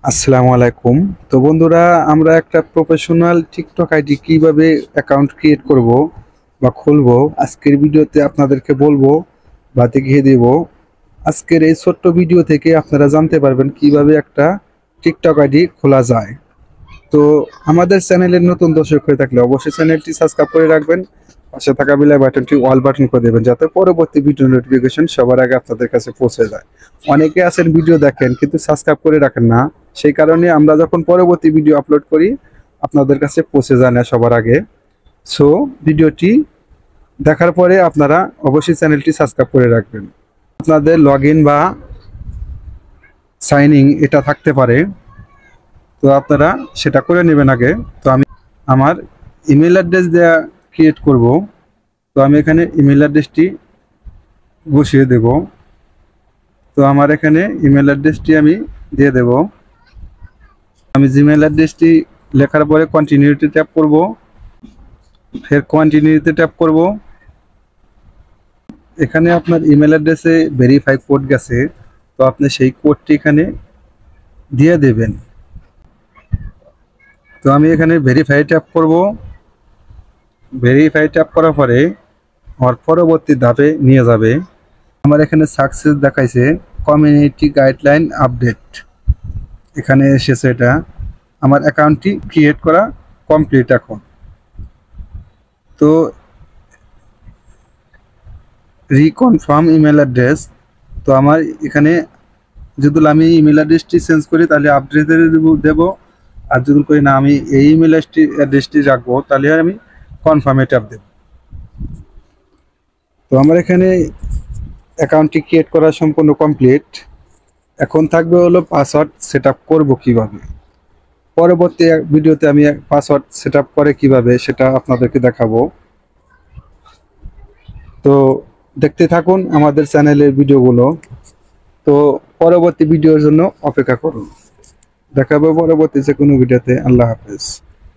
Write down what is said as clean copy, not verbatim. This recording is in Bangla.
আসসালামু আলাইকুম। তো বন্ধুরা, আমরা একটা প্রফেশনাল টিকটক আইডি কিভাবে অ্যাকাউন্ট ক্রিয়েট করব বা খুলবো আজকের ভিডিওতে আপনাদেরকে বলবো বা দেখিয়ে দেব। আজকের এই ছোট্ট ভিডিও থেকে আপনারা জানতে পারবেন কিভাবে একটা টিকটক আইডি খোলা যায়। তো আমাদের চ্যানেলের নতুন দর্শক হয়ে থাকলে অবশ্যই চ্যানেলটি সাবস্ক্রাইব করে রাখবেন, পাশে থাকা বেল বাটনটি অল বাটন করে দেবেন যাতে পরবর্তী ভিডিও নোটিফিকেশন সবার আগে আপনাদের কাছে পৌঁছে যায়। অনেকে আছেন ভিডিও দেখেন কিন্তু সাবস্ক্রাইব করে রাখেন না, সেই কারণে আমরা যখন পরবর্তী ভিডিও আপলোড করি আপনাদের কাছে পৌঁছে যায় না সবার আগে। সো ভিডিওটি দেখার পরে আপনারা অবশ্যই চ্যানেলটি সাবস্ক্রাইব করে রাখবেন। আপনাদের লগ ইন বা সাইন ইন এটা থাকতে পারে, তো আপনারা সেটা করে নেবেন আগে। তো আমি আমার ইমেল অ্যাড্রেস দেওয়া ক্রিয়েট করব। তো আমি এখানে ইমেল অ্যাড্রেসটি বসিয়ে দেব। তো আমার এখানে ইমেল অ্যাড্রেসটি আমি দিয়ে দেব। আমি জিমেল অ্যাড্রেসটি লেখার পরে কন্টিনিউতে ট্যাপ করব, ফের কন্টিনিউতে ট্যাপ করব। এখানে আপনার ইমেল অ্যাড্রেসে ভেরিফাই কোড গেছে, তো আপনি সেই কোডটি এখানে দিয়ে দেবেন। তো আমি এখানে ভেরিফাই ট্যাপ করব। ভেরিফাই ট্যাপ করার পরে আমার পরবর্তী ধাপে নিয়ে যাবে। আমার এখানে সাকসেস দেখাইছে কমিউনিটি গাইডলাইন আপডেট, এখানে এসেছে। এটা আমার অ্যাকাউন্টটি ক্রিয়েট করা কমপ্লিট এখন। তো রিকনফার্ম ইমেল অ্যাড্রেস, তো আমার এখানে যদি আমি ইমেল অ্যাড্রেসটি চেঞ্জ করি তাহলে আপডেট দেব, আর যদি করি না আমি এই ইমেল অ্যাড্রেসটি রাখবো তাহলে আমি কনফার্মে ট্যাপ দেব। তো আমার এখানে অ্যাকাউন্টটি ক্রিয়েট করা সম্পূর্ণ কমপ্লিট। এখন থাকবে হলো পাসওয়ার্ড সেট আপ করবো কীভাবে। পরবর্তী ভিডিওতে আমি পাসওয়ার্ড সেট আপ করে কীভাবে সেটা আপনাদেরকে দেখাবো। তো দেখতে থাকুন আমাদের চ্যানেলের ভিডিওগুলো। তো পরবর্তী ভিডিওর জন্য অপেক্ষা করুন। দেখা হবে পরবর্তী যে কোনো ভিডিওতে। আল্লাহ হাফেজ।